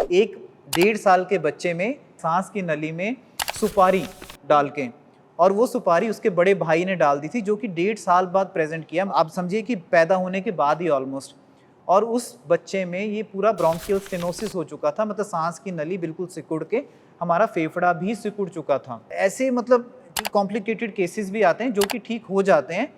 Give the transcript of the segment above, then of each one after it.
एक 1.5 साल के बच्चे में सांस की नली में सुपारी डाल के, और वो सुपारी उसके बड़े भाई ने डाल दी थी, जो कि 1.5 साल बाद प्रेजेंट किया। आप समझिए कि पैदा होने के बाद ही ऑलमोस्ट। और उस बच्चे में ये पूरा ब्रोंकियल स्टेनोसिस हो चुका था, मतलब सांस की नली बिल्कुल सिकुड़ के हमारा फेफड़ा भी सिकुड़ चुका था। ऐसे मतलब कॉम्प्लिकेटेड केसेस भी आते हैं जो कि ठीक हो जाते हैं।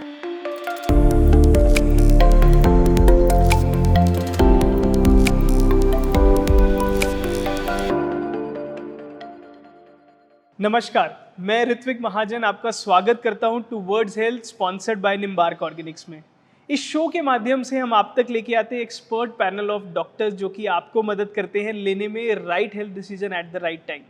नमस्कार, मैं ऋत्विक महाजन आपका स्वागत करता हूं towards health sponsored by Nimbark organics में। इस शो के माध्यम से हम आप तक लेके आते हैं एक्सपर्ट पैनल ऑफ डॉक्टर्स जो कि आपको मदद करते हैं लेने में right health decision at the right time.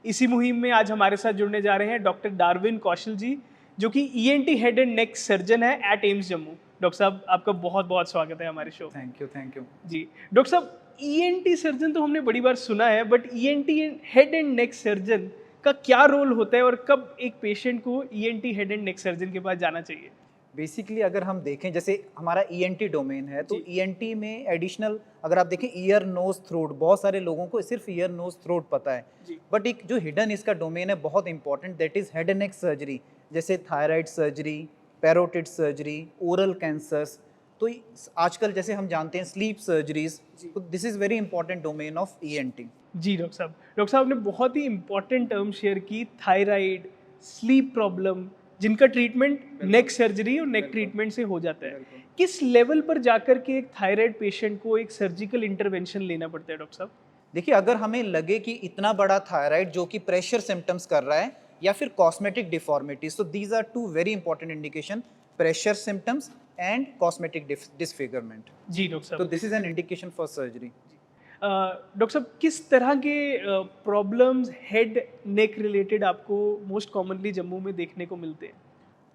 इसी मुहिम में आज हमारे साथ जुड़ने जा रहे हैं डॉक्टर डार्विन कौशल जी, जो कि ENT head and neck surgeon है एट एम्स जम्मू। डॉक्टर साहब, आपका बहुत बहुत स्वागत है हमारे शो। थैंक यू जी डॉक्टर साहब, ENT सर्जन तो हमने बड़ी बार सुना है, but ENT head and neck surgeon का क्या रोल होता है और कब एक पेशेंट को ENT head and neck surgeon के पास जाना चाहिए? बेसिकली अगर हम देखें, जैसे हमारा ENT डोमेन है, तो ENT में एडिशनल अगर आप देखें ईयर नोज थ्रोट, बहुत सारे लोगों को सिर्फ ईयर नोज थ्रोट पता है, बट एक जो हिडन इसका डोमेन है बहुत important, that is head and neck surgery, जैसे thyroid surgery, parotid surgery, oral cancers. तो आजकल जैसे हम जानते हैं स्लीप सर्जरीज, तो this is very important domain of ENT। जी डॉक्टर साहब ने बहुत ही इंपॉर्टेंट टर्म शेयर की, थायराइड, स्लीप प्रॉब्लम, जिनका ट्रीटमेंट नेक सर्जरी और नेक ट्रीटमेंट से हो जाता है। किस लेवल पर जाकर के एक थायराइड पेशेंट को एक सर्जिकल इंटरवेंशन लेना पड़ता है डॉक्टर साहब? देखिए, अगर हमें लगे कि इतना बड़ा थायराइड जो कि प्रेशर सिम्टम्स कर रहा है या फिर कॉस्मेटिक डिफॉर्मिटीज, तो these are two very important indication, pressure symptoms and cosmetic disfigurement. जी डॉक्टर साहब, तो this is an indication for surgery. Doctor साहब, किस तरह के प्रॉब्लम्स हेड नेक रिलेटेड आपको मोस्ट कॉमनली जम्मू में देखने को मिलते हैं?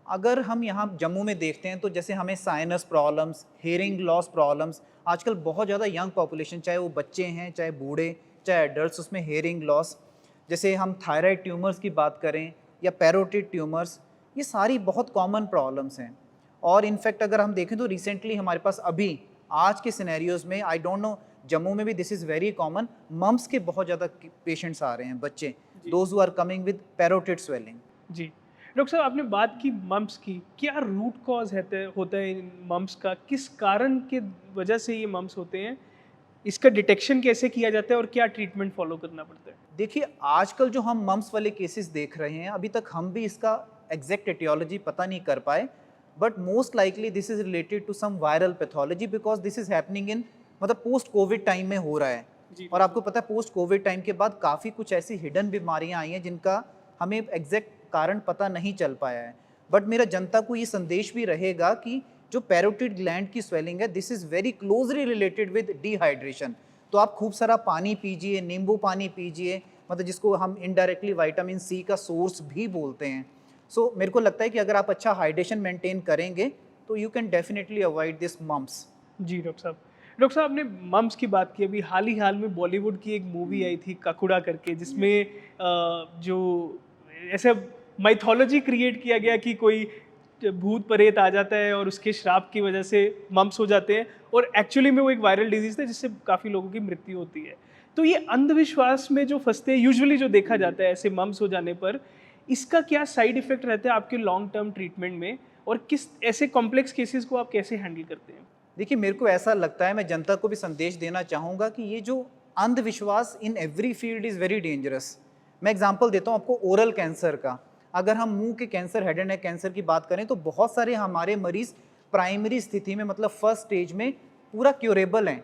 अगर हम यहाँ जम्मू में देखते हैं तो जैसे हमें sinus problems, hearing loss problems, आजकल बहुत ज़्यादा यंग पॉपुलेशन, चाहे वो बच्चे हैं चाहे बूढ़े चाहे एडल्ट्स, उसमें हेयरिंग लॉस। जैसे हम थायराइड ट्यूमर्स की बात करें या पैरोटिड ट्यूमर्स, ये सारी बहुत कॉमन प्रॉब्लम्स हैं। और इनफैक्ट अगर हम देखें तो रिसेंटली हमारे पास अभी आज के सिनेरियोज में, आई डोंट नो, जम्मू में भी this is very common, mumps के बहुत ज़्यादा पेशेंट्स आ रहे हैं, बच्चे, those who are coming with parotid swelling. जी डॉक्टर साहब, आपने बात की मम्स की, क्या रूट कॉज होता है इन मम्स का? किस कारण के वजह से ये मम्स होते हैं? इसका डिटेक्शन कैसे किया जाता है और क्या ट्रीटमेंट फॉलो करना पड़ता है? देखिए, आजकल जो हम मम्स वाले केसेस देख रहे हैं, अभी तक हम भी इसका एग्जैक्ट एटियोलॉजी पता नहीं कर पाए, but most likely this is related to some viral pathology, because this is happening in, मतलब पोस्ट कोविड टाइम में हो रहा है। और आपको पता है पोस्ट कोविड टाइम के बाद काफ़ी कुछ ऐसी हिडन बीमारियां आई हैं जिनका हमें एग्जैक्ट कारण पता नहीं चल पाया है। बट मेरा जनता को ये संदेश भी रहेगा कि जो पैरोटिड ग्लैंड की स्वेलिंग है, this is very closely related with dehydration. तो आप खूब सारा पानी पीजिए, नींबू पानी पीजिए, मतलब जिसको हम इनडायरेक्टली विटामिन C का सोर्स भी बोलते हैं। सो मेरे को लगता है कि अगर आप अच्छा हाइड्रेशन मेंटेन करेंगे तो you can definitely avoid this mumps. जी डॉक्टर साहब, आपने मम्स की बात की, अभी हाल में बॉलीवुड की एक मूवी आई थी ककुड़ा करके, जिसमें जो ऐसे माइथोलॉजी क्रिएट किया गया कि कोई भूत प्रेत आ जाता है और उसके श्राप की वजह से मम्स हो जाते हैं, और एक्चुअली में वो एक वायरल डिजीज़ है जिससे काफ़ी लोगों की मृत्यु होती है। तो ये अंधविश्वास में जो फंसते हैं यूजुअली, जो देखा जाता है ऐसे मम्स हो जाने पर, इसका क्या साइड इफेक्ट रहता है आपके लॉन्ग टर्म ट्रीटमेंट में, और किस ऐसे कॉम्प्लेक्स केसेस को आप कैसे हैंडल करते हैं? देखिए, मेरे को ऐसा लगता है, मैं जनता को भी संदेश देना चाहूँगा कि ये जो अंधविश्वास in every field is very dangerous. मैं एग्जांपल देता हूँ आपको ओरल कैंसर का। अगर हम मुंह के cancer, head and neck cancer की बात करें, तो बहुत सारे हमारे मरीज प्राइमरी स्थिति में, मतलब फर्स्ट स्टेज में पूरा क्योरेबल हैं,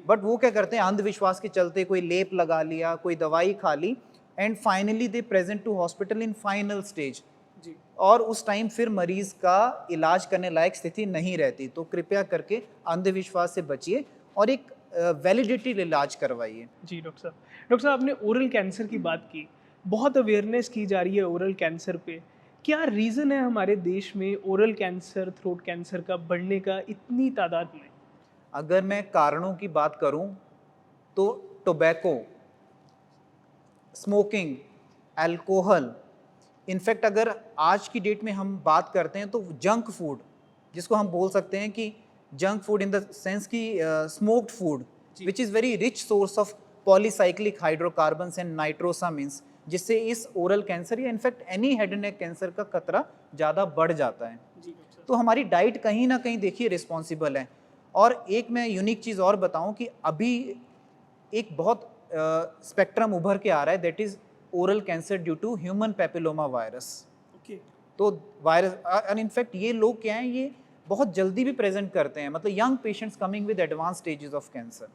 बट वो क्या करते हैं, अंधविश्वास के चलते कोई लेप लगा लिया, कोई दवाई खा ली, and finally they present to hospital in final stage. और उस टाइम फिर मरीज का इलाज करने लायक स्थिति नहीं रहती। तो कृपया करके अंधविश्वास से बचिए और एक वैलिडेटेड इलाज करवाइए। जी डॉक्टर साहब, आपने ओरल कैंसर की बात की, बहुत अवेयरनेस की जा रही है ओरल कैंसर पे। क्या रीज़न है हमारे देश में ओरल कैंसर, थ्रोट कैंसर का बढ़ने का इतनी तादाद में? अगर मैं कारणों की बात करूं तो टोबैको, स्मोकिंग, अल्कोहल, इनफैक्ट अगर आज की डेट में हम बात करते हैं तो जंक फूड, जिसको हम बोल सकते हैं कि junk food in the sense की smoked food, which is very rich source of polycyclic hydrocarbons and nitrosamines, जिससे इस ओरल कैंसर या in fact any head and neck cancer का खतरा ज़्यादा बढ़ जाता है। तो हमारी डाइट कहीं ना कहीं देखिए रिस्पॉन्सिबल है। और एक मैं यूनिक चीज़ और बताऊं कि अभी एक बहुत स्पेक्ट्रम उभर के आ रहा है, that is oral cancer due to human papilloma virus. तो वायरस और इनफैक्ट ये लोग क्या हैं, ये बहुत जल्दी भी प्रेजेंट करते हैं, मतलब young patients coming with advance stages of cancer.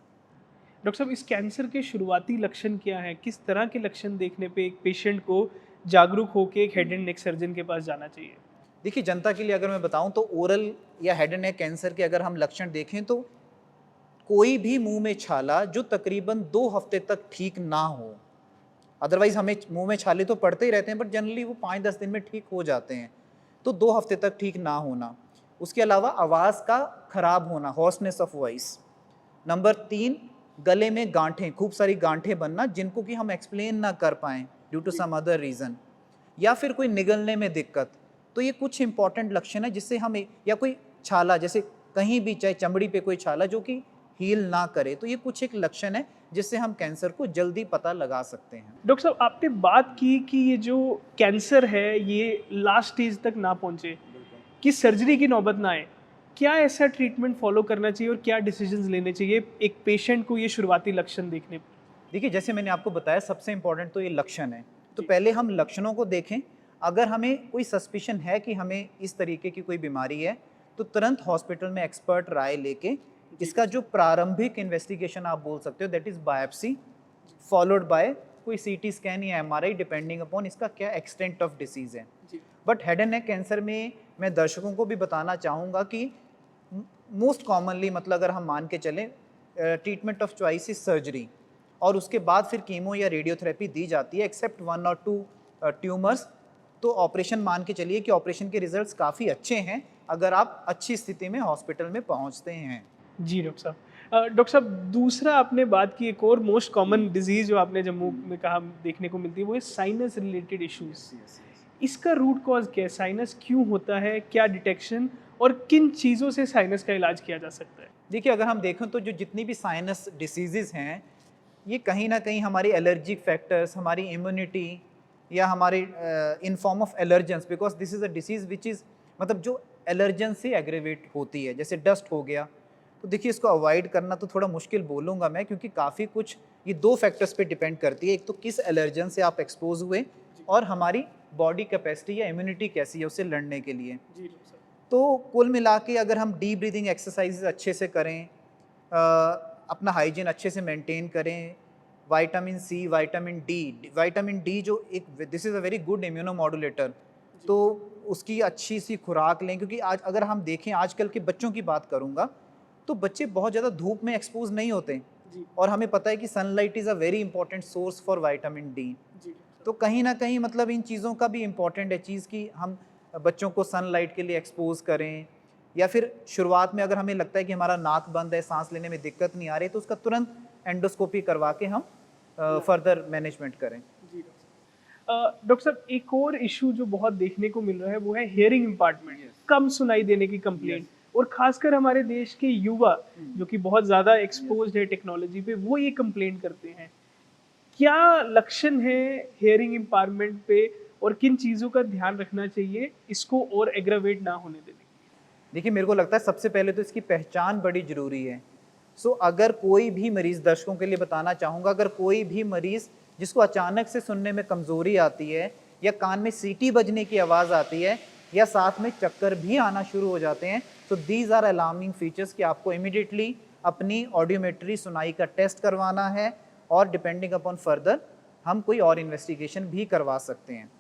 Doctor साहब, इस कैंसर के शुरुआती लक्षण क्या हैं? किस तरह के लक्षण देखने पे एक पेशेंट को जागरूक होकर एक हेड एंड नेक सर्जन के पास जाना चाहिए? देखिए, जनता के लिए अगर मैं बताऊं तो ओरल या हेड एंड नेक कैंसर के अगर हम लक्षण देखें तो कोई भी मुंह में छाला जो तकरीबन 2 हफ्ते तक ठीक ना हो, अदरवाइज हमें मुंह में छाले तो पड़ते ही रहते हैं बट जनरली वो 5-10 दिन में ठीक हो जाते हैं, तो 2 हफ्ते तक ठीक ना होना। उसके अलावा आवाज़ का खराब होना, हॉर्सनेस ऑफ वॉइस। नंबर 3, गले में गांठें, खूब सारी गांठें बनना जिनको कि हम एक्सप्लेन ना कर पाएँ due to some other reason, या फिर कोई निगलने में दिक्कत। तो ये कुछ इंपॉर्टेंट लक्षण है जिससे हम, या कोई छाला जैसे कहीं भी, चाहे चमड़ी पे कोई छाला जो कि हील ना करे, तो ये कुछ एक लक्षण है जिससे हम कैंसर को जल्दी पता लगा सकते हैं। डॉक्टर साहब, आपने बात की कि ये जो कैंसर है ये लास्ट स्टेज तक ना पहुंचे, कि सर्जरी की नौबत ना आए, क्या ऐसा ट्रीटमेंट फॉलो करना चाहिए और क्या डिसीजंस लेने चाहिए एक पेशेंट को ये शुरुआती लक्षण देखने पर? देखिए, जैसे मैंने आपको बताया सबसे इम्पोर्टेंट तो ये लक्षण है, तो पहले हम लक्षणों को देखें। अगर हमें कोई सस्पिशन है कि हमें इस तरीके की कोई बीमारी है, तो तुरंत हॉस्पिटल में एक्सपर्ट राय लेके इसका जो प्रारंभिक इन्वेस्टिगेशन आप बोल सकते हो, that is biopsy followed by कोई सीटी स्कैन या एमआरआई, डिपेंडिंग अपॉन इसका क्या एक्सटेंट ऑफ डिसीज़ है। But head and neck cancer में मैं दर्शकों को भी बताना चाहूँगा कि मोस्ट कॉमनली, मतलब अगर हम मान के चलें, treatment of choice is surgery, और उसके बाद फिर कीमो या रेडियोथेरेपी दी जाती है, एक्सेप्ट 1 और 2 ट्यूमर्स। तो ऑपरेशन मान के चलिए कि ऑपरेशन के रिजल्ट्स काफ़ी अच्छे हैं अगर आप अच्छी स्थिति में हॉस्पिटल में पहुंचते हैं। जी डॉक्टर साहब। डॉक्टर साहब, दूसरा आपने बात की एक और मोस्ट कॉमन डिजीज़ जो आपने जम्मू में कहा देखने को मिलती है, वो है साइनस रिलेटेड इश्यूज। इसका रूट कॉज क्या है? साइनस क्यों होता है? क्या डिटेक्शन और किन चीज़ों से साइनस का इलाज किया जा सकता है? देखिए, अगर हम देखें तो जो जितनी भी साइनस डिसीज़ेज़ हैं, ये कहीं ना कहीं हमारी एलर्जिक फैक्टर्स, हमारी इम्यूनिटी या हमारे in form of allergens, because this is a disease which is, मतलब जो एलर्जन से एग्रेवेट होती है, जैसे डस्ट हो गया। तो देखिए, इसको अवॉइड करना तो थोड़ा मुश्किल बोलूँगा मैं, क्योंकि काफ़ी कुछ ये 2 फैक्टर्स पे डिपेंड करती है। एक तो किस एलर्जन से आप एक्सपोज हुए, और हमारी बॉडी कैपेसिटी या इम्यूनिटी कैसी है उससे लड़ने के लिए। तो कुल मिला के अगर हम डीप ब्रीदिंग एक्सरसाइजेज अच्छे से करें, अपना हाइजीन अच्छे से मेंटेन करें, विटामिन सी, विटामिन डी जो एक, this is a very good इम्यूनोमॉड्यूलेटर, तो उसकी अच्छी सी खुराक लें। क्योंकि आज अगर हम देखें, आजकल के बच्चों की बात करूँगा, तो बच्चे बहुत ज़्यादा धूप में एक्सपोज नहीं होते, और हमें पता है कि sunlight is a very important source for vitamin D. तो कहीं ना कहीं मतलब इन चीज़ों का भी इम्पॉर्टेंट है चीज़ कि हम बच्चों को सनलाइट के लिए एक्सपोज करें, या फिर शुरुआत में अगर हमें लगता है कि हमारा नाक बंद है, सांस लेने में दिक्कत नहीं आ रही, तो उसका तुरंत एंडोस्कोपी करवा के हम फर्दर मैनेजमेंट करें। डॉक्टर साहब, एक और इशू जो बहुत देखने को मिल रहा है वो है हियरिंग इम्पार्टमेंट, कम सुनाई देने की कंप्लेंट, और खासकर हमारे देश के युवा जो कि बहुत ज़्यादा एक्सपोज्ड है टेक्नोलॉजी पे, वो ये कंप्लेंट करते हैं। क्या लक्षण है हियरिंग इम्पायरमेंट पे और किन चीज़ों का ध्यान रखना चाहिए इसको और एग्रावेट ना होने देने? देखिए, मेरे को लगता है सबसे पहले तो इसकी पहचान बड़ी ज़रूरी है। सो अगर कोई भी मरीज़, दर्शकों के लिए बताना चाहूँगा, अगर कोई भी मरीज़ जिसको अचानक से सुनने में कमज़ोरी आती है, या कान में सीटी बजने की आवाज़ आती है, या साथ में चक्कर भी आना शुरू हो जाते हैं, तो दीज आर अलार्मिंग फीचर्स कि आपको इमीडिएटली अपनी ऑडियोमेट्री सुनाई का टेस्ट करवाना है, और डिपेंडिंग अपॉन फर्दर हम कोई और इन्वेस्टिगेशन भी करवा सकते हैं।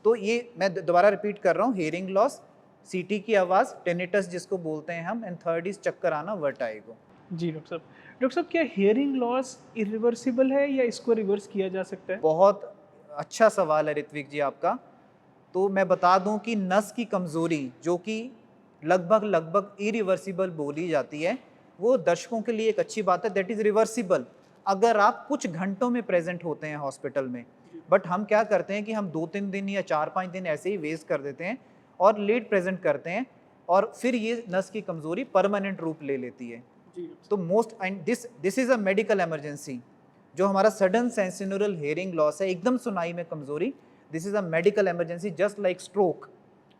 तो ये मैं दोबारा रिपीट कर रहा हूँ, हियरिंग लॉस, सीटी की आवाज़, टेनिटस जिसको बोलते हैं हम, एंड थर्ड इज चक्कर आना, वर्टाइगो। जी डॉक्टर साहब। डॉक्टर साहब, क्या हियरिंग लॉस इरिवर्सिबल है या इसको रिवर्स किया जा सकता है? बहुत अच्छा सवाल है ऋत्विक जी आपका। तो मैं बता दूं कि नस की कमज़ोरी जो कि लगभग इरिवर्सिबल बोली जाती है, वो दर्शकों के लिए एक अच्छी बात है, दैट इज़ रिवर्सिबल अगर आप कुछ घंटों में प्रेजेंट होते हैं हॉस्पिटल में। बट हम क्या करते हैं कि हम 2-3 दिन या 4-5 दिन ऐसे ही वेस्ट कर देते हैं और लेट प्रेजेंट करते हैं, और फिर ये नस की कमज़ोरी परमानेंट रूप ले लेती है। तो most, and this is a medical emergency. जो हमारा सडन सेंसिनुरल हेयरिंग लॉस है, एकदम सुनाई में कमजोरी, this is a medical emergency just like stroke,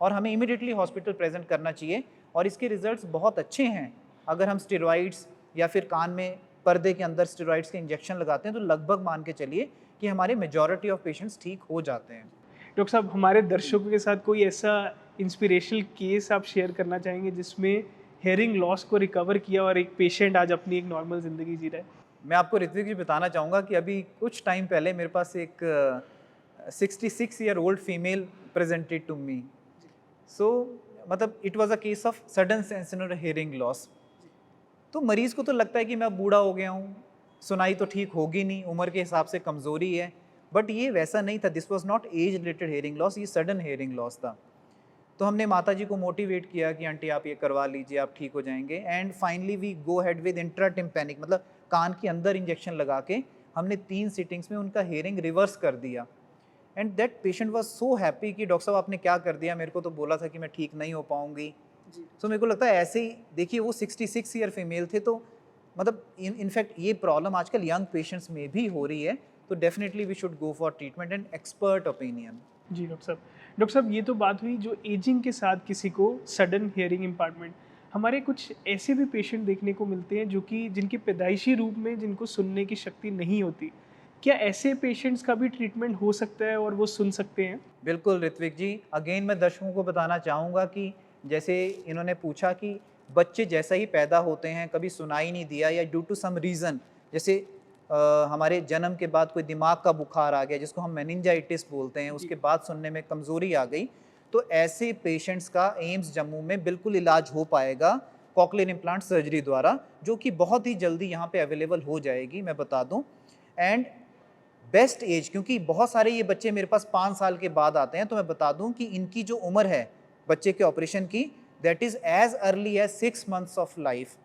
और हमें इमीडिएटली हॉस्पिटल प्रेजेंट करना चाहिए। और इसके रिजल्ट्स बहुत अच्छे हैं। अगर हम स्टेरॉइड्स या फिर कान में पर्दे के अंदर स्टेरॉइड्स के इंजेक्शन लगाते हैं तो लगभग मान के चलिए कि हमारे मेजॉरिटी ऑफ पेशेंट्स ठीक हो जाते हैं। डॉक्टर साहब, हमारे दर्शकों के साथ कोई ऐसा इंस्पिरेशनल केस आप शेयर करना चाहेंगे जिसमें हेयरिंग लॉस को रिकवर किया और एक पेशेंट आज अपनी एक नॉर्मल ज़िंदगी जी रहा है? मैं आपको ऋत्विक जी बताना चाहूँगा कि अभी कुछ टाइम पहले मेरे पास एक 66 year old female presented to me. So मतलब it was a case of sudden sensorineural hearing loss. तो मरीज़ को तो लगता है कि मैं बूढ़ा हो गया हूँ, सुनाई तो ठीक होगी नहीं, उम्र के हिसाब से कमज़ोरी है, बट ये वैसा नहीं था। This was not age related hearing loss, ये सडन हेयरिंग लॉस था। तो हमने माता जी को मोटिवेट किया कि आंटी आप ये करवा लीजिए, आप ठीक हो जाएंगे। And finally we go head with intratympanic, मतलब कान के अंदर इंजेक्शन लगा के हमने 3 सिटिंग्स में उनका हेयरिंग रिवर्स कर दिया। And that patient was so happy कि डॉक्टर साहब आपने क्या कर दिया, मेरे को तो बोला था कि मैं ठीक नहीं हो पाऊंगी। सो मेरे को लगता है ऐसे ही, देखिए वो 66 ईयर फीमेल थे, तो मतलब इनफैक्ट ये प्रॉब्लम आजकल यंग पेशेंट्स में भी हो रही है। तो definitely we should go for treatment and expert opinion. जी डॉक्टर साहब। डॉक्टर साहब, ये तो बात हुई जो एजिंग के साथ किसी को सडन हियरिंग इम्पार्टमेंट। हमारे कुछ ऐसे भी पेशेंट देखने को मिलते हैं जो कि जिनके पैदाइशी रूप में जिनको सुनने की शक्ति नहीं होती। क्या ऐसे पेशेंट्स का भी ट्रीटमेंट हो सकता है और वो सुन सकते हैं? बिल्कुल ऋत्विक जी, अगेन मैं दर्शकों को बताना चाहूँगा कि जैसे इन्होंने पूछा कि बच्चे जैसा ही पैदा होते हैं कभी सुनाई नहीं दिया या ड्यू टू सम रीज़न, जैसे हमारे जन्म के बाद कोई दिमाग का बुखार आ गया जिसको हम मेनिंजाइटिस बोलते हैं, उसके बाद सुनने में कमज़ोरी आ गई, तो ऐसे पेशेंट्स का एम्स जम्मू में बिल्कुल इलाज हो पाएगा कॉकलियर इम्प्लांट सर्जरी द्वारा, जो कि बहुत ही जल्दी यहाँ पे अवेलेबल हो जाएगी, मैं बता दूँ। एंड बेस्ट एज, क्योंकि बहुत सारे ये बच्चे मेरे पास 5 साल के बाद आते हैं, तो मैं बता दूं कि इनकी जो उम्र है बच्चे के ऑपरेशन की, that is as early as 6 months of life.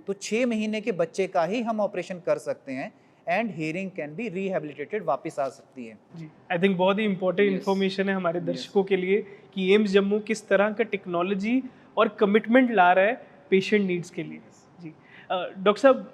तो 6 महीने के बच्चे का ही हम ऑपरेशन कर सकते हैं एंड हियरिंग कैन बी रिहेबिलिटेटेड, वापस आ सकती है। जी, आई थिंक बहुत ही इंपॉर्टेंट इन्फॉर्मेशन है हमारे दर्शकों के लिए कि एम्स जम्मू किस तरह का टेक्नोलॉजी और कमिटमेंट ला रहा है पेशेंट नीड्स के लिए। जी डॉक्टर साहब,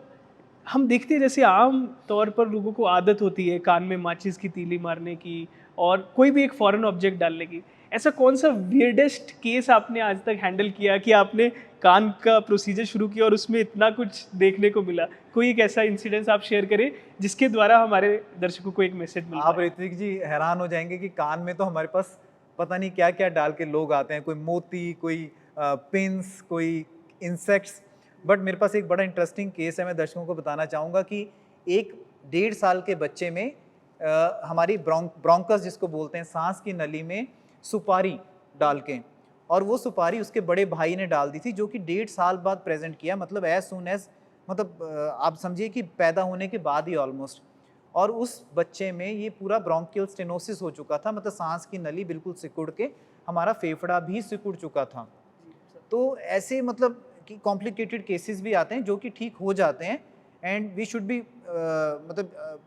हम देखते हैं जैसे आम तौर पर लोगों को आदत होती है कान में माचिस की तीली मारने की और कोई भी एक फॉरेन ऑब्जेक्ट डालने की। ऐसा कौन सा वियर्डेस्ट केस आपने आज तक हैंडल किया कि आपने कान का प्रोसीजर शुरू किया और उसमें इतना कुछ देखने को मिला? कोई एक ऐसा इंसिडेंस आप शेयर करें जिसके द्वारा हमारे दर्शकों को एक मैसेज मिल आप पाए। ऋत्विक जी हैरान हो जाएंगे कि कान में तो हमारे पास पता नहीं क्या क्या डाल के लोग आते हैं, कोई मोती, कोई पिंस, कोई इंसेक्ट्स। बट मेरे पास एक बड़ा इंटरेस्टिंग केस है, मैं दर्शकों को बताना चाहूँगा कि एक 1.5 साल के बच्चे में हमारी ब्रोंकस जिसको बोलते हैं, सांस की नली में सुपारी डाल के, और वो सुपारी उसके बड़े भाई ने डाल दी थी, जो कि 1.5 साल बाद प्रेजेंट किया, मतलब एज सून एज, मतलब आप समझिए कि पैदा होने के बाद ही ऑलमोस्ट। और उस बच्चे में ये पूरा ब्रोंकियल स्टेनोसिस हो चुका था, मतलब सांस की नली बिल्कुल सिकुड़ के हमारा फेफड़ा भी सिकुड़ चुका था। तो ऐसे मतलब कि कॉम्प्लिकेटेड केसेस भी आते हैं जो कि ठीक हो जाते हैं। एंड वी शुड बी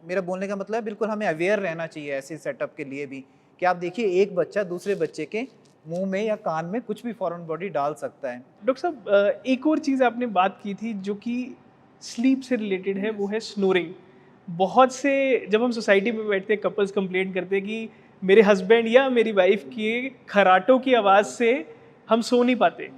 मेरा बोलने का मतलब है बिल्कुल हमें अवेयर रहना चाहिए ऐसे सेटअप के लिए भी, कि आप देखिए एक बच्चा दूसरे बच्चे के मुंह में या कान में कुछ भी फॉरेन बॉडी डाल सकता है। डॉक्टर साहब, एक और चीज़ आपने बात की थी जो कि स्लीप से रिलेटेड है, वो है स्नोरिंग। बहुत से जब हम सोसाइटी में बैठते हैं कपल्स कंप्लेंट करते हैं कि मेरे हस्बैंड या मेरी वाइफ की खराटों की आवाज़ से हम सो नहीं पाते।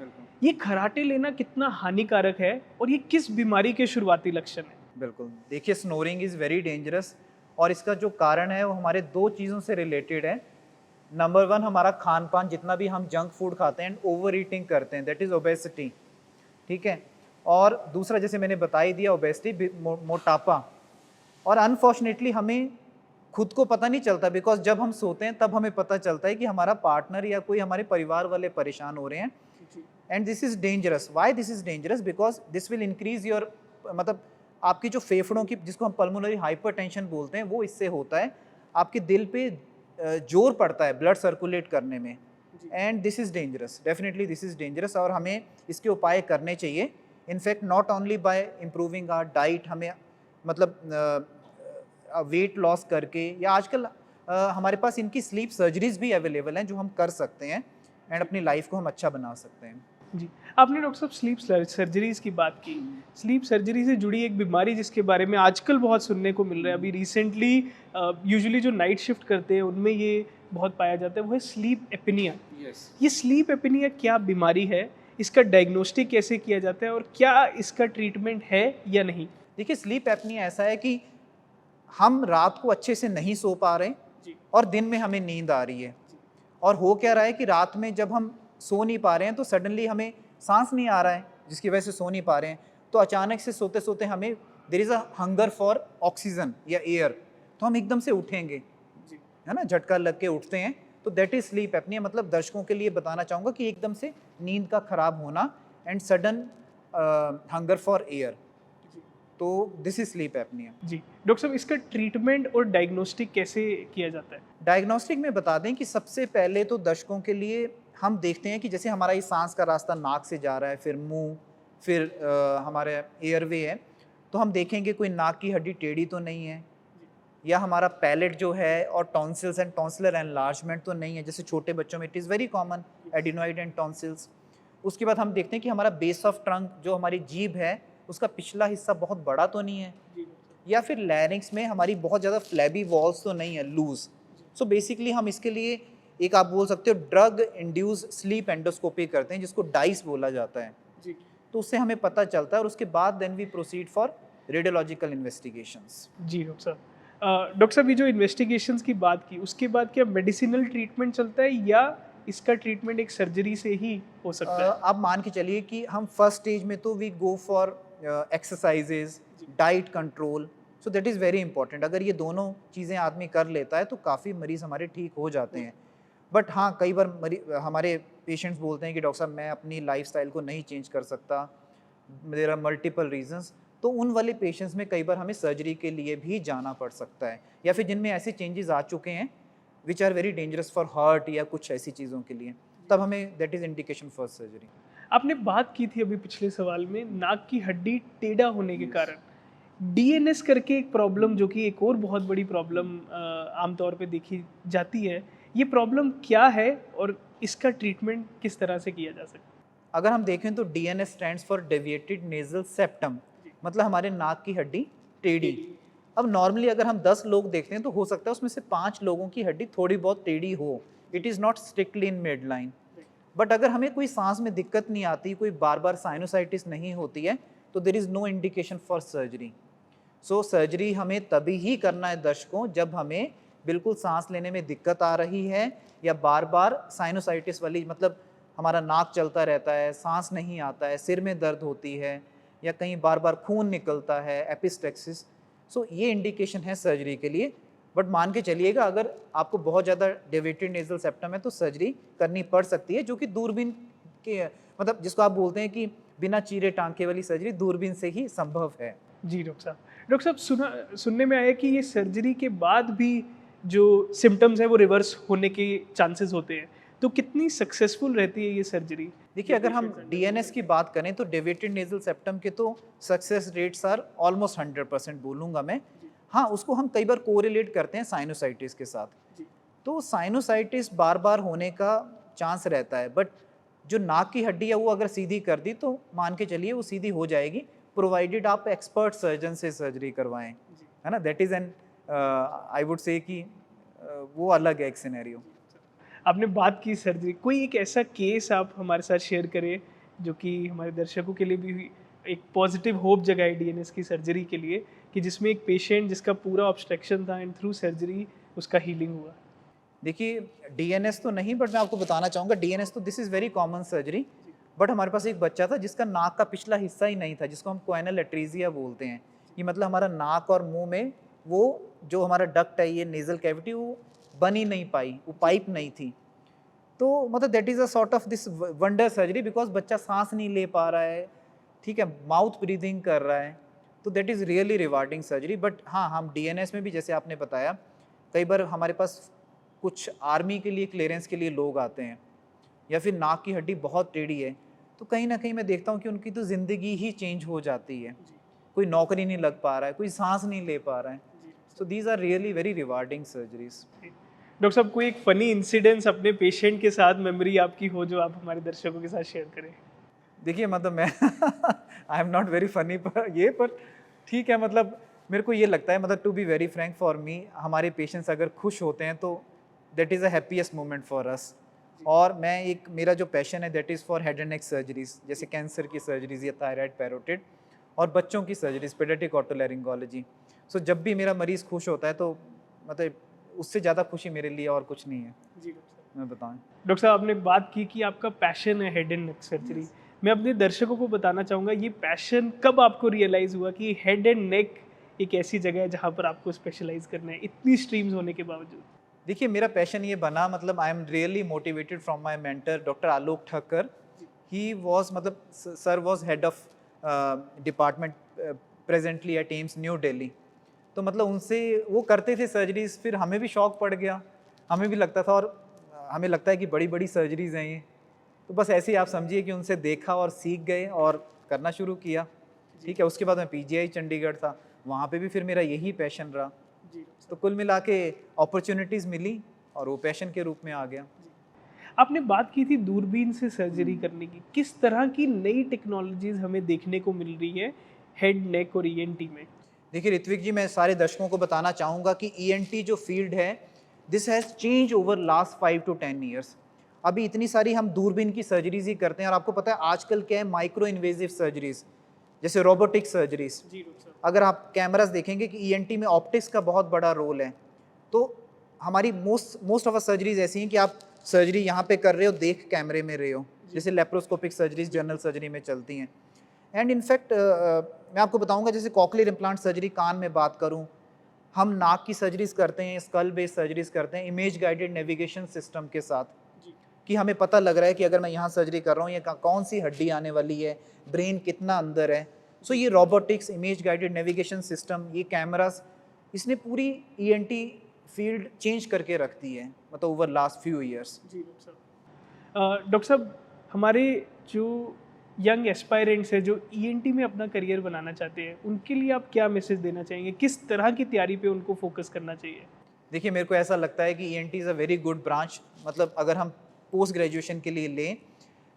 ये खराटे लेना कितना हानिकारक है और ये किस बीमारी के शुरुआती लक्षण है? बिल्कुल, देखिए स्नोरिंग इज़ वेरी डेंजरस, और इसका जो कारण है वो हमारे 2 चीज़ों से रिलेटेड है। नंबर 1 हमारा खान पान, जितना भी हम जंक फूड खाते हैं एंड ओवर ईटिंग करते हैं, दैट इज़ ओबेसिटी, ठीक है। और दूसरा जैसे मैंने बता ही दिया, ओबेसिटी, मोटापा। और अनफॉर्चुनेटली हमें खुद को पता नहीं चलता, बिकॉज जब हम सोते हैं तब हमें पता चलता है कि हमारा पार्टनर या कोई हमारे परिवार वाले परेशान हो रहे हैं। And this is dangerous. Why this is dangerous? Because this will increase your, मतलब आपकी जो फेफड़ों की, जिसको हम पल्मोनरी हाइपरटेंशन बोलते हैं, वो इससे होता है। आपके दिल पे जोर पड़ता है ब्लड सर्कुलेट करने में, and this is dangerous, definitely this is dangerous. और हमें इसके उपाय करने चाहिए। In fact not only by improving our diet, हमें मतलब वेट लॉस करके, या आजकल हमारे पास इनकी स्लीप सर्जरीज भी अवेलेबल हैं जो हम कर सकते हैं, एंड अपनी लाइफ को हम अच्छा बना सकते हैं। जी, आपने डॉक्टर साहब स्लीप सर्जरीज़ की बात की। स्लीप सर्जरी से जुड़ी एक बीमारी जिसके बारे में आजकल बहुत सुनने को मिल रहा है, अभी रिसेंटली यूजुअली जो नाइट शिफ्ट करते हैं उनमें ये बहुत पाया जाता है, वो है स्लीप एपनिया। ये स्लीप एपनिया क्या बीमारी है? इसका डायग्नोस्टिक कैसे किया जाता है और क्या इसका ट्रीटमेंट है या नहीं? देखिए स्लीप एपनिया ऐसा है कि हम रात को अच्छे से नहीं सो पा रहे जी। और दिन में हमें नींद आ रही है, और हो क्या रहा है कि रात में जब हम सो नहीं पा रहे हैं तो सडनली हमें सांस नहीं आ रहा है, जिसकी वजह से सो नहीं पा रहे हैं, तो अचानक से सोते सोते हमें there is a hunger for oxygen या एयर, तो हम एकदम से उठेंगे, जी। है ना, झटका लग के उठते हैं, तो दैट इज स्लीप एपनिया। मतलब दर्शकों के लिए बताना चाहूँगा कि एकदम से नींद का खराब होना and sudden hunger for air, तो दिस इज स्लीप एपनिया। जी, डॉक्टर साहब इसका ट्रीटमेंट और डायग्नोस्टिक कैसे किया जाता है? डायग्नोस्टिक में बता दें कि सबसे पहले तो दर्शकों के लिए हम देखते हैं कि जैसे हमारा ये सांस का रास्ता नाक से जा रहा है, फिर मुंह, फिर हमारे एयरवे है, तो हम देखेंगे कोई नाक की हड्डी टेढ़ी तो नहीं है, या हमारा पैलेट जो है और टॉन्सिल्स एंड टॉन्सिलर एनलार्जमेंट तो नहीं है, जैसे छोटे बच्चों में it is very common adenoid and tonsils. उसके बाद हम देखते हैं कि हमारा बेस ऑफ ट्रंक जो हमारी जीभ है उसका पिछला हिस्सा बहुत बड़ा तो नहीं है, या फिर लैरिंग्स में हमारी बहुत ज़्यादा फ्लैबी वॉल्स तो नहीं है, लूज। सो बेसिकली हम इसके लिए एक आप बोल सकते हो ड्रग इंड्यूस स्लीप एंडोस्कोपी करते हैं, जिसको डाइस बोला जाता है, जी। तो उससे हमें पता चलता है, और उसके बाद then we proceed for radiological investigations. जी डॉक्टर साहब। डॉक्टर साहब ये जो इन्वेस्टिगेशंस की बात की, उसके बाद क्या मेडिसिनल ट्रीटमेंट चलता है या इसका ट्रीटमेंट एक सर्जरी से ही हो सकता है? आप मान के चलिए कि हम फर्स्ट स्टेज में तो we go for exercises, diet control, so that is very important. अगर ये दोनों चीज़ें आदमी कर लेता है तो काफ़ी मरीज़ हमारे ठीक हो जाते हैं। बट हाँ, कई बार हमारे पेशेंट्स बोलते हैं कि डॉक्टर साहब मैं अपनी लाइफस्टाइल को नहीं चेंज कर सकता, देयर आर मल्टीपल रीजंस, तो उन वाले पेशेंट्स में कई बार हमें सर्जरी के लिए भी जाना पड़ सकता है, या फिर जिनमें ऐसे चेंजेस आ चुके हैं which are very dangerous for heart या कुछ ऐसी चीज़ों के लिए, तब हमें that is indication for surgery. आपने बात की थी अभी पिछले सवाल में नाक की हड्डी टेढ़ा होने के कारण डीएनएस करके एक प्रॉब्लम, जो कि एक और बहुत बड़ी प्रॉब्लम आमतौर पे देखी जाती है, ये प्रॉब्लम क्या है और इसका ट्रीटमेंट किस तरह से किया जा सकता है? अगर हम देखें तो DNS stands for deviated nasal septum, मतलब हमारे नाक की हड्डी टेढ़ी। अब नॉर्मली अगर हम 10 लोग देखते हैं तो हो सकता है उसमें से 5 लोगों की हड्डी थोड़ी बहुत टेढ़ी हो, it is not strictly in mid line. But अगर हमें कोई सांस में दिक्कत नहीं आती, कोई बार बार साइनोसाइटिस नहीं होती है, तो there is no indication for surgery. So surgery हमें तभी ही करना है दर्शकों, जब हमें बिल्कुल सांस लेने में दिक्कत आ रही है, या बार बार साइनोसाइटिस वाली, मतलब हमारा नाक चलता रहता है, सांस नहीं आता है, सिर में दर्द होती है, या कहीं बार बार खून निकलता है, एपिस्टेक्सिस, सो ये इंडिकेशन है सर्जरी के लिए। बट मान के चलिएगा अगर आपको बहुत ज़्यादा डेविएटेड नेजल सेप्टम है तो सर्जरी करनी पड़ सकती है, जो कि दूरबीन के, मतलब जिसको आप बोलते हैं कि बिना चीरे टांके वाली सर्जरी दूरबीन से ही संभव है। जी डॉक्टर साहब। डॉक्टर साहब सुनने में आया कि ये सर्जरी के बाद भी जो सिम्टम्स है वो रिवर्स होने के चांसेस होते हैं, तो कितनी सक्सेसफुल रहती है ये सर्जरी? देखिए अगर हम DNS की बात करें तो डेविएटेड नेजल सेप्टम के तो सक्सेस रेट्स आर ऑलमोस्ट 100% बोलूँगा मैं। हाँ, उसको हम कई बार कोरिलेट करते हैं साइनोसाइटिस के साथ, तो साइनोसाइटिस बार बार होने का चांस रहता है, बट जो नाक की हड्डी है वो अगर सीधी कर दी तो मान के चलिए वो सीधी हो जाएगी, प्रोवाइडेड आप एक्सपर्ट सर्जन से सर्जरी करवाएं, है ना, that is an I would say कि वो अलग है एक सिनेरियो। आपने बात की सर्जरी, कोई एक ऐसा केस आप हमारे साथ शेयर करें जो कि हमारे दर्शकों के लिए भी एक पॉजिटिव होप जगाए डीएनएस की सर्जरी के लिए, कि जिसमें एक पेशेंट जिसका पूरा ऑब्स्ट्रक्शन था एंड थ्रू सर्जरी उसका हीलिंग हुआ? देखिए DNS तो नहीं, बट मैं आपको बताना चाहूँगा DNS तो this is very common surgery, but हमारे पास एक बच्चा था जिसका नाक का पिछला हिस्सा ही नहीं था, जिसको हम कोएनल एट्रीजिया बोलते हैं। ये मतलब हमारा नाक और मुंह में वो जो हमारा डक्ट है, ये नेजल कैविटी, वो बन ही नहीं पाई, वो पाइप नहीं थी, तो मतलब that is a sort of this wonder surgery, because बच्चा सांस नहीं ले पा रहा है, ठीक है, माउथ ब्रीदिंग कर रहा है, तो that is really rewarding surgery. But हाँ, हम DNS में भी जैसे आपने बताया, कई बार हमारे पास कुछ आर्मी के लिए क्लियरेंस के लिए लोग आते हैं, या फिर नाक की हड्डी बहुत टेढ़ी है, तो कहीं ना कहीं मैं देखता हूँ कि उनकी तो ज़िंदगी ही चेंज हो जाती है, कोई नौकरी नहीं लग पा रहा है, कोई सांस नहीं ले पा रहा है, so these are really very rewarding surgeries. Doctor साहब कोई एक फ़नी इंसिडेंस अपने पेशेंट के साथ मेमोरी आपकी हो जो आप हमारे दर्शकों के साथ शेयर करें? देखिए मतलब मैं I am not very funny पर ठीक है, मतलब मेरे को ये लगता है, मतलब to be very frank for me, हमारे पेशेंट्स अगर खुश होते हैं तो that is a happiest moment for us. और मैं एक, मेरा जो पैशन है that is for head and neck surgeries, जैसे कैंसर की सर्जरीज या थायराइड, पैरोटिड, और बच्चों की सर्जरीज, पेडियाट्रिक ऑटोलैरिंगोलॉजी। सो जब भी मेरा मरीज़ खुश होता है तो मतलब उससे ज़्यादा खुशी मेरे लिए और कुछ नहीं है। जी डॉक्टर साहब। मैं बताऊँ, डॉक्टर साहब आपने बात की कि आपका पैशन है हेड एंड नेक सर्जरी। मैं अपने दर्शकों को बताना चाहूँगा ये पैशन कब आपको रियलाइज़ हुआ कि हेड एंड नेक एक ऐसी जगह है जहाँ पर आपको स्पेशलाइज करना है इतनी स्ट्रीम्स होने के बावजूद? देखिए मेरा पैशन ये बना, मतलब I am really motivated from my mentor doctor Alok Thakkar. He was, मतलब sir was head of department presently at AIIMS New Delhi. तो मतलब उनसे वो करते थे सर्जरीज, फिर हमें भी शौक पड़ गया, हमें भी लगता था, और हमें लगता है कि बड़ी बड़ी सर्जरीज हैं ये। तो बस ऐसे ही आप समझिए कि उनसे देखा और सीख गए और करना शुरू किया। ठीक है, उसके बाद मैं पीजीआई चंडीगढ़ था, वहाँ पे भी फिर मेरा यही पैशन रहा। जी तो कुल मिला के अपॉर्चुनिटीज़ मिली और वो पैशन के रूप में आ गया। आपने बात की थी दूरबीन से सर्जरी करने की, किस तरह की नई टेक्नोलॉजीज हमें देखने को मिल रही है हेड नेक और ईएनटी में? देखिए ऋत्विक जी, मैं सारे दर्शकों को बताना चाहूँगा कि ईएनटी जो फील्ड है, this has change over last 5 to 10 years. अभी इतनी सारी हम दूरबीन की सर्जरीज ही करते हैं, और आपको पता है आजकल क्या है, माइक्रो इन्वेजिव सर्जरीज, जैसे रोबोटिक सर्जरीज। जी डॉक्टर साहब। अगर आप कैमरास देखेंगे कि ईएनटी में ऑप्टिक्स का बहुत बड़ा रोल है। तो हमारी मोस्ट ऑफ सर्जरीज ऐसी हैं कि आप सर्जरी यहाँ पे कर रहे हो, देख कैमरे में रहे हो, जैसे लेप्रोस्कोपिक सर्जरीज जनरल सर्जरी में चलती हैं। एंड इनफैक्ट मैं आपको बताऊंगा, जैसे कॉकलियर इम्प्लांट सर्जरी, कान में बात करूं, हम नाक की सर्जरीज करते हैं, स्कल बेस्ड सर्जरीज करते हैं इमेज गाइडेड नेविगेशन सिस्टम के साथ, कि हमें पता लग रहा है कि अगर मैं यहाँ सर्जरी कर रहा हूँ, ये कौन सी हड्डी आने वाली है, ब्रेन कितना अंदर है। सो ये robotics, image guided navigation system, ये कैमरास, इसने पूरी ईएनटी फील्ड चेंज करके रख दी है, मतलब ओवर लास्ट फ्यू ईयर्स। जी डॉक्टर साहब। डॉक्टर साहब, हमारे जो यंग एस्पायरेंट्स है जो ईएनटी में अपना करियर बनाना चाहते हैं, उनके लिए आप क्या मैसेज देना चाहेंगे? किस तरह की तैयारी पे उनको फोकस करना चाहिए? देखिए मेरे को ऐसा लगता है कि ENT is a very good branch, मतलब अगर हम पोस्ट ग्रेजुएशन के लिए लें,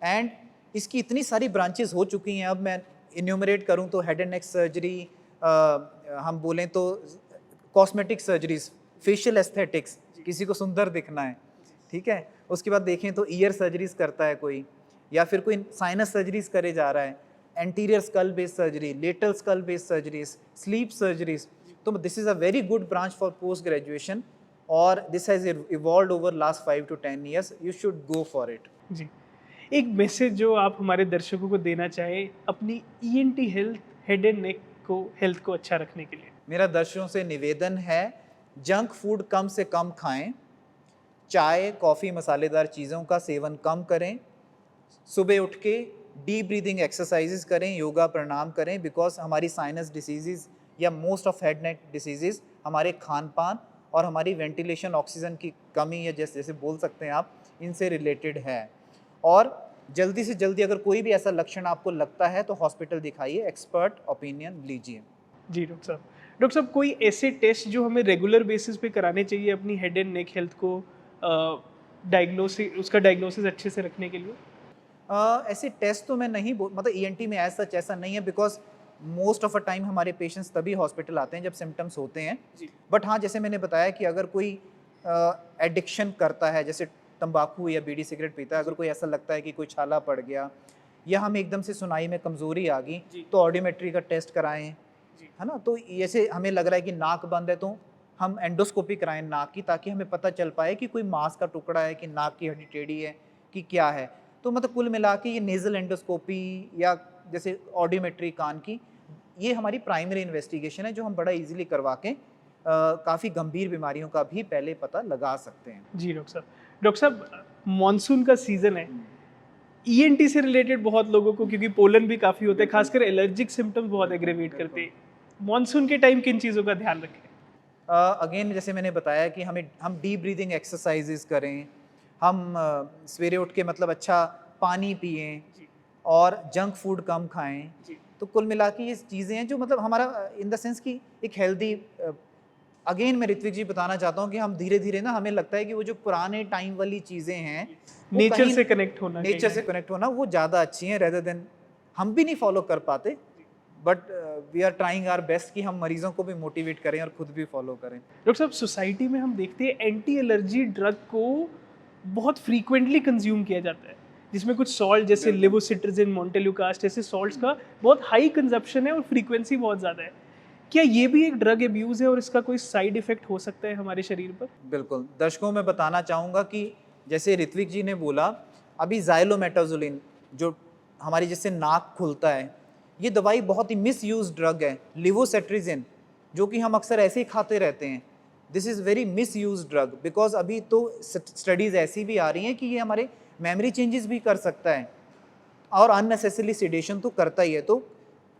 एंड इसकी इतनी सारी ब्रांचेस हो चुकी हैं, अब मैं इन्यूमरेट करूं तो हेड एंड नेक सर्जरी, हम बोलें तो कॉस्मेटिक सर्जरीज, फेशियल एस्थेटिक्स, किसी को सुंदर दिखना है, ठीक है, उसके बाद देखें तो ईयर सर्जरीज करता है कोई, या फिर कोई साइनस सर्जरीज करे जा रहा है, anterior skull based surgery, lateral skull based surgeries, sleep surgeries. तो this is a very good branch for post graduation, और this has evolved over last 5 to 10 years. You should go for it. जी, एक message जो आप हमारे दर्शकों को देना चाहें अपनी ईएनटी हेल्थ, हेड एंड नेक को, हेल्थ को अच्छा रखने के लिए? मेरा दर्शकों से निवेदन है, जंक फूड कम से कम खाएं, चाय कॉफ़ी मसालेदार चीज़ों का सेवन कम करें, सुबह उठ के डीप ब्रीदिंग एक्सरसाइजेज करें, योगा प्राणायाम करें, बिकॉज हमारी साइनस डिसीज़ या most of head neck disease हमारे खान पान और हमारी वेंटिलेशन, ऑक्सीजन की कमी, या जैसे जैसे बोल सकते हैं आप, इनसे रिलेटेड है। और जल्दी से जल्दी अगर कोई भी ऐसा लक्षण आपको लगता है तो हॉस्पिटल दिखाइए, एक्सपर्ट ओपिनियन लीजिए। जी डॉक्टर साहब। डॉक्टर साहब, कोई ऐसे टेस्ट जो हमें रेगुलर बेसिस पे कराने चाहिए अपनी हेड एंड नेक हेल्थ को डायग्नोसिस, उसका डायग्नोसिस अच्छे से रखने के लिए? ऐसे टेस्ट तो मैं नहीं मतलब ईएनटी में एज सच ऐसा नहीं है, because most of a time हमारे पेशेंट्स तभी हॉस्पिटल आते हैं जब सिम्टम्स होते हैं। बट हाँ, जैसे मैंने बताया कि अगर कोई एडिक्शन करता है, जैसे तंबाकू या बीड़ी सिगरेट पीता है, अगर कोई ऐसा लगता है कि कोई छाला पड़ गया या हमें एकदम से सुनाई में कमज़ोरी आ गई, तो ऑडियोमेट्री का टेस्ट कराएं, है ना। तो जैसे हमें लग रहा है कि नाक बंद है तो हम एंडोस्कोपी कराएं नाक की, ताकि हमें पता चल पाए कि कोई मांस का टुकड़ा है, कि नाक की हड्डी टेढ़ी है, कि क्या है। तो मतलब कुल मिला के ये नेज़ल एंडोस्कोपी या जैसे ऑडियोमेट्री कान की, ये हमारी प्राइमरी इन्वेस्टिगेशन है जो हम बड़ा इजीली करवा के काफ़ी गंभीर बीमारियों का भी पहले पता लगा सकते हैं। जी डॉक्टर साहब। डॉक्टर साहब, मानसून का सीज़न है, ईएनटी से रिलेटेड बहुत लोगों को, क्योंकि पोलन भी काफ़ी होता है, खासकर एलर्जिक सिम्टम्स बहुत एग्रेवेट करते हैं, मानसून के टाइम किन चीज़ों का ध्यान रखें? अगेन जैसे मैंने बताया कि हम डीप ब्रीदिंग एक्सरसाइजेज करें, हम सवेरे उठ के मतलब अच्छा पानी पिएं, और जंक फूड कम खाएं। तो कुल मिला के ये चीज़ें हैं जो मतलब हमारा इन द सेंस कि एक हेल्दी अगेन मैं ऋत्विक जी बताना चाहता हूँ कि हम धीरे धीरे ना, हमें लगता है कि वो जो पुराने टाइम वाली चीज़ें हैं, नेचर से कनेक्ट होना, नेचर से कनेक्ट होना वो ज़्यादा अच्छी हैं रेदर देन, हम भी नहीं फॉलो कर पाते, but we are trying our best कि हम मरीजों को भी मोटिवेट करें और खुद भी फॉलो करें। डॉक्टर साहब, सोसाइटी में हम देखते हैं एंटी एलर्जी ड्रग को बहुत फ्रीक्वेंटली कंज्यूम किया जाता है, जिसमें कुछ सॉल्ट जैसे लेवोसिट्राजिन, मोंटेलुकास्ट ऐसे सॉल्ट्स का बहुत हाई कंजप्शन है और फ्रीक्वेंसी बहुत ज़्यादा है। क्या ये भी एक ड्रग एब्यूज़ है और इसका कोई साइड इफेक्ट हो सकता है हमारे शरीर पर? बिल्कुल, दर्शकों में बताना चाहूँगा कि जैसे ऋत्विक जी ने बोला, अभी ज़ाइलोमेटाज़ोलिन जो हमारी जिससे नाक खुलता है, ये दवाई बहुत ही मिसयूज ड्रग है। लिवोसेट्रिजिन जो कि हम अक्सर ऐसे ही खाते रहते हैं, this is very misuse drug, because अभी तो स्टडीज़ ऐसी भी आ रही हैं कि ये हमारे मेमोरी चेंजेस भी कर सकता है और अननेसेसरी सिडेशन तो करता ही है। तो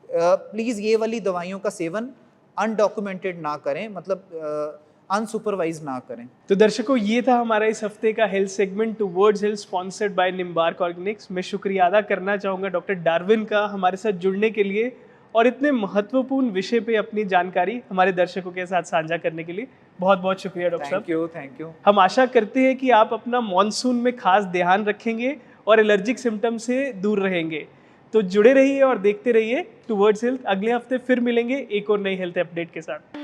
प्लीज़ ये वाली दवाइयों का सेवन अनडॉक्यूमेंटेड ना करें, मतलब अनसुपरवाइज ना करें। तो दर्शकों, ये था हमारा इस हफ्ते का health segment towards health, sponsored by Nimbark organics. मैं शुक्रिया अदा करना चाहूँगा डॉक्टर डार्विन का हमारे साथ जुड़ने के लिए और इतने महत्वपूर्ण विषय पे अपनी जानकारी हमारे दर्शकों के साथ साझा करने के लिए। बहुत बहुत शुक्रिया डॉक्टर साहब। Thank you. हम आशा करते हैं कि आप अपना मॉनसून में खास ध्यान रखेंगे और एलर्जिक सिम्टम से दूर रहेंगे। तो जुड़े रहिए और देखते रहिए टुवर्ड्स हेल्थ। अगले हफ्ते फिर मिलेंगे एक और नई हेल्थ अपडेट के साथ।